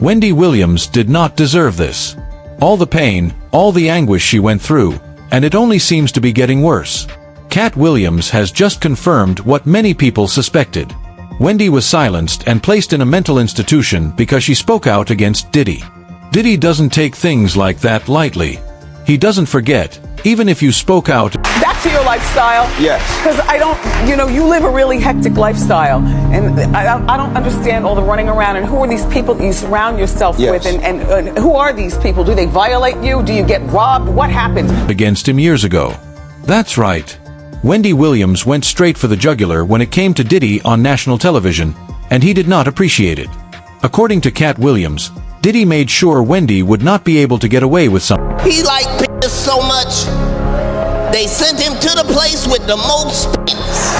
Wendy Williams did not deserve this. All the pain, all the anguish she went through, and it only seems to be getting worse. Katt Williams has just confirmed what many people suspected. Wendy was silenced and placed in a mental institution because she spoke out against Diddy. Diddy doesn't take things like that lightly. He doesn't forget, even if you spoke out. Back to your lifestyle. Yes. Because I don't, you live a really hectic lifestyle. And I don't understand all the running around. And who are these people that you surround yourself with? And who are these people? Do they violate you? Do you get robbed? What happened? Against him years ago. That's right. Wendy Williams went straight for the jugular when it came to Diddy on national television, and he did not appreciate it. According to Katt Williams, Diddy made sure Wendy would not be able to get away with something. He liked p***s so much, they sent him to the place with the most p***s.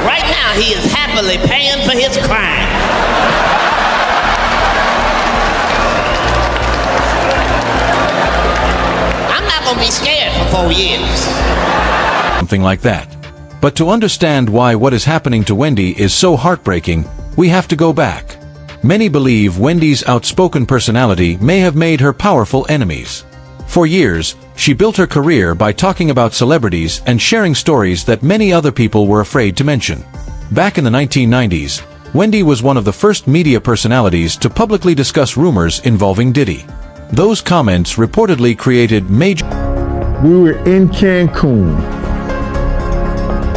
Right now, he is happily paying for his crime. I'm not gonna be scared for 4 years. Something like that. But to understand why what is happening to Wendy is so heartbreaking, we have to go back. Many believe Wendy's outspoken personality may have made her powerful enemies. For years, she built her career by talking about celebrities and sharing stories that many other people were afraid to mention. Back in the 1990s, Wendy was one of the first media personalities to publicly discuss rumors involving Diddy. Those comments reportedly created major... We were in Cancun,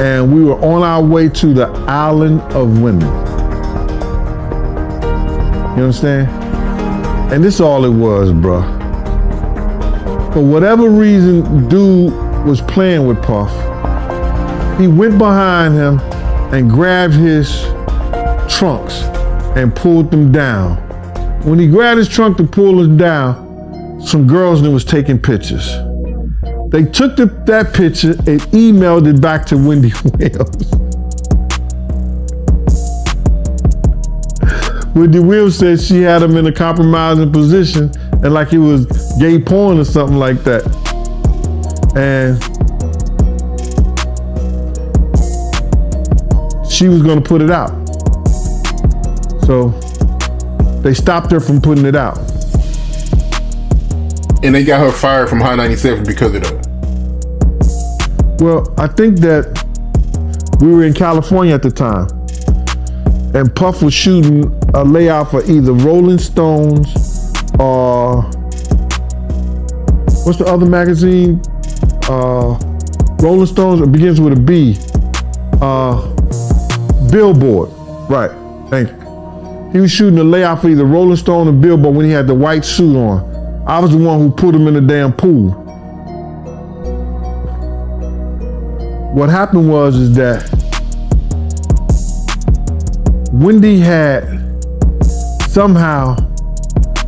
and we were on our way to the island of women. You understand? And this is all it was, bruh. For whatever reason, dude was playing with Puff. He went behind him and grabbed his trunks and pulled them down. When he grabbed his trunk to pull them down, some girls was taking pictures. They took that picture and emailed it back to Wendy Williams. Wendy Williams said she had him in a compromising position and like it was gay porn or something like that. And she was gonna put it out. So they stopped her from putting it out. And they got her fired from High 97 because of that. Well, I think that we were in California at the time, and Puff was shooting a layout for either Rolling Stones or what's the other magazine? Rolling Stones. It begins with a B. Billboard. Right. Thank you. He was shooting a layout for either Rolling Stone or Billboard when he had the white suit on. I was the one who put him in the damn pool. What happened was that Wendy had somehow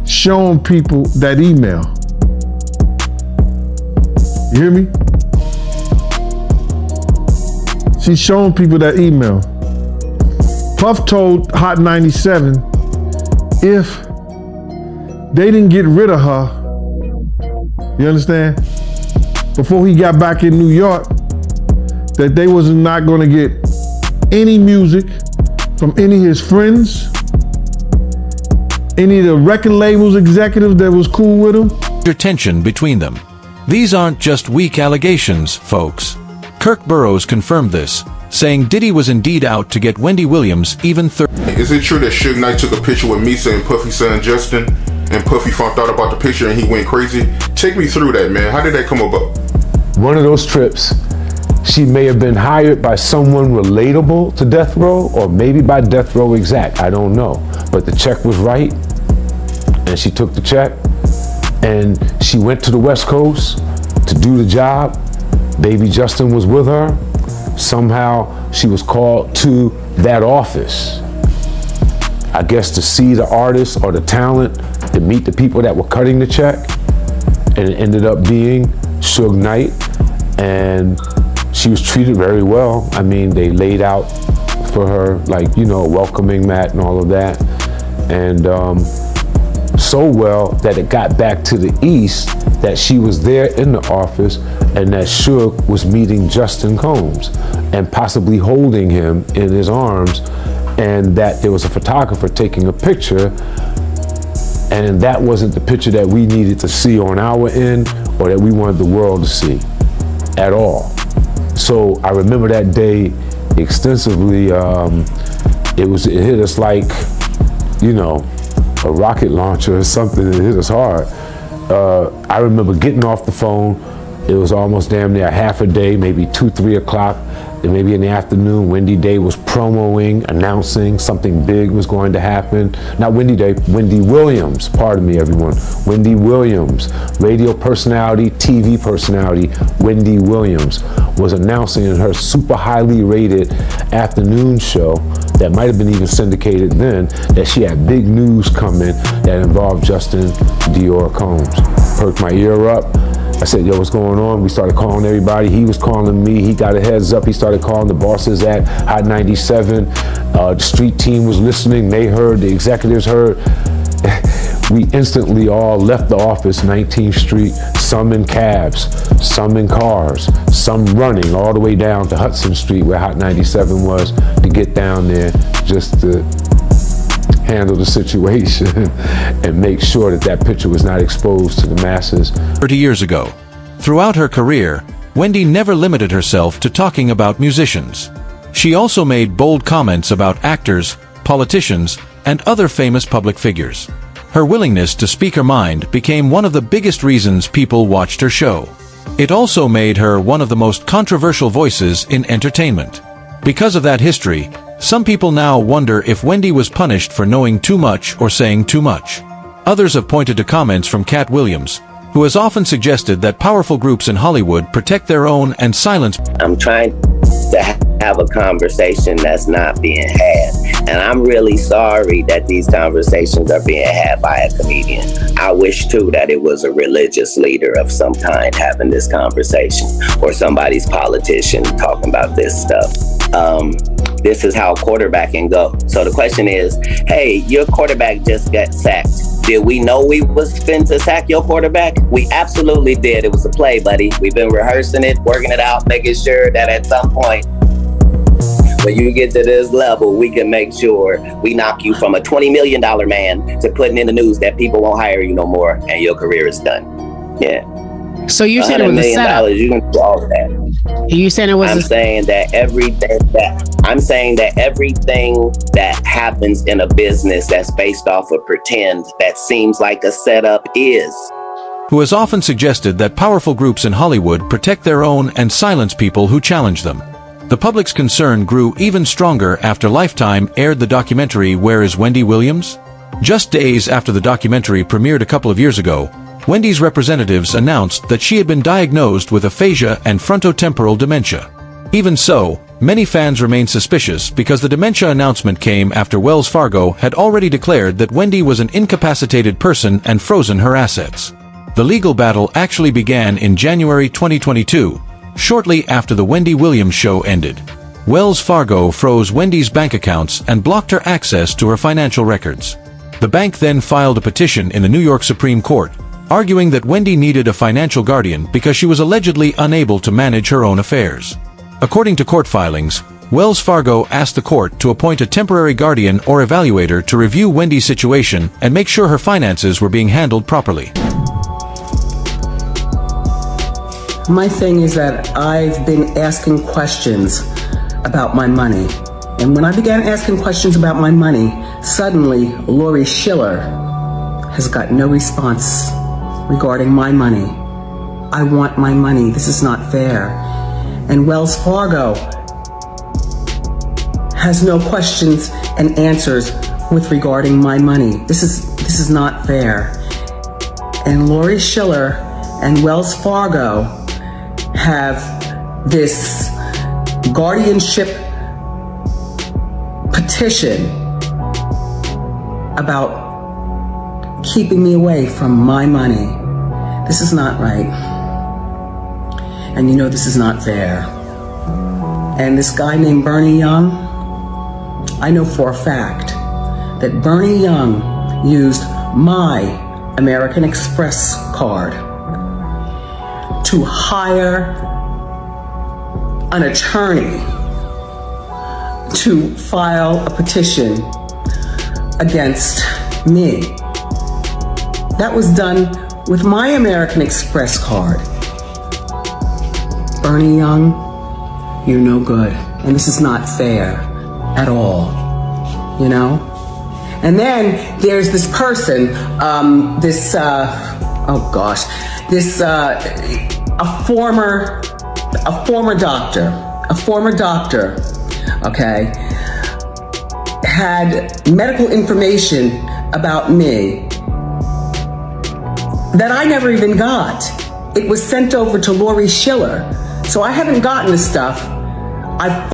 shown people that email. You hear me? She's showing people that email. Puff told Hot 97 if they didn't get rid of her, you understand, before he got back in New York, that they was not going to get any music from any of his friends, any of the record labels executives that was cool with him. Tension between them. These aren't just weak allegations, folks. Kirk Burroughs confirmed this, saying Diddy was indeed out to get Wendy Williams even Is it true that Suge Knight took a picture with Misa and Puffy's son Justin, and Puffy found out about the picture and he went crazy? Take me through that, man. How did that come about? One of those trips, she may have been hired by someone relatable to Death Row, or maybe by Death Row Exec, I don't know. But the check was right, and she took the check, and she went to the West Coast to do the job. Baby Justin was with her. Somehow she was called to that office, I guess to see the artists or the talent, to meet the people that were cutting the check, and it ended up being Suge Knight, and she was treated very well. I mean, they laid out for her, like, you know, welcoming mat and all of that, and so well that it got back to the East that she was there in the office and that Suge was meeting Justin Combs and possibly holding him in his arms and that there was a photographer taking a picture, and that wasn't the picture that we needed to see on our end or that we wanted the world to see at all. So I remember that day extensively. It hit us like, you know, a rocket launcher or something. It hit us hard. I remember getting off the phone. It was almost damn near half a day, maybe 2, 3 o'clock, and maybe in the afternoon, Wendy Day was promoing, announcing something big was going to happen. Not Wendy Day, Wendy Williams, pardon me everyone. Wendy Williams, radio personality, TV personality, Wendy Williams, was announcing in her super highly rated afternoon show that might have been even syndicated then, that she had big news coming that involved Justin Dior Combs. Perked my ear up. I said, yo, what's going on? We started calling everybody. He was calling me. He got a heads up. He started calling the bosses at Hot 97. The street team was listening. They heard, the executives heard. We instantly all left the office, 19th Street, some in cabs, some in cars, some running all the way down to Hudson Street where Hot 97 was, to get down there just to handle the situation and make sure that that picture was not exposed to the masses. 30 years ago. Throughout her career, Wendy never limited herself to talking about musicians. She also made bold comments about actors, politicians, and other famous public figures. Her willingness to speak her mind became one of the biggest reasons people watched her show. It also made her one of the most controversial voices in entertainment. Because of that history, some people now wonder if Wendy was punished for knowing too much or saying too much. Others have pointed to comments from Katt Williams, who has often suggested that powerful groups in Hollywood protect their own and silence. I'm trying to have a conversation that's not being had. And I'm really sorry that these conversations are being had by a comedian. I wish too that it was a religious leader of some kind having this conversation, or somebody's politician talking about this stuff. This is how quarterbacking go. So the question is, hey, your quarterback just got sacked. Did we know we was fin to sack your quarterback? We absolutely did. It was a play, buddy. We've been rehearsing it, working it out, making sure that at some point, when you get to this level, we can make sure we knock you from a $20 million man to putting in the news that people won't hire you no more and your career is done. Yeah. So you said it was a setup. You can do all of that. You saying it was? I'm saying that everything that happens in a business that's based off of pretend that seems like a setup is. Who has often suggested that powerful groups in Hollywood protect their own and silence people who challenge them. The public's concern grew even stronger after Lifetime aired the documentary Where is Wendy Williams? Just days after the documentary premiered a couple of years ago, Wendy's representatives announced that she had been diagnosed with aphasia and frontotemporal dementia. Even so, many fans remain suspicious because the dementia announcement came after Wells Fargo had already declared that Wendy was an incapacitated person and frozen her assets. The legal battle actually began in January 2022, shortly after the Wendy Williams show ended. Wells Fargo froze Wendy's bank accounts and blocked her access to her financial records. The bank then filed a petition in the New York Supreme Court, arguing that Wendy needed a financial guardian because she was allegedly unable to manage her own affairs. According to court filings, Wells Fargo asked the court to appoint a temporary guardian or evaluator to review Wendy's situation and make sure her finances were being handled properly. My thing is that I've been asking questions about my money. And when I began asking questions about my money, suddenly Laurie Schiller has got no response regarding my money. I want my money. This is not fair. And Wells Fargo has no questions and answers with regarding my money. This is not fair. And Laurie Schiller and Wells Fargo have this guardianship petition about keeping me away from my money. This is not right. And you know this is not fair. And this guy named Bernie Young, I know for a fact that Bernie Young used my American Express card to hire an attorney to file a petition against me. That was done with my American Express card. Bernie Young, you're no good. And this is not fair at all, you know? And then there's this person, a former doctor, okay, had medical information about me that I never even got. It was sent over to Lori Schiller. So I haven't gotten the stuff. I've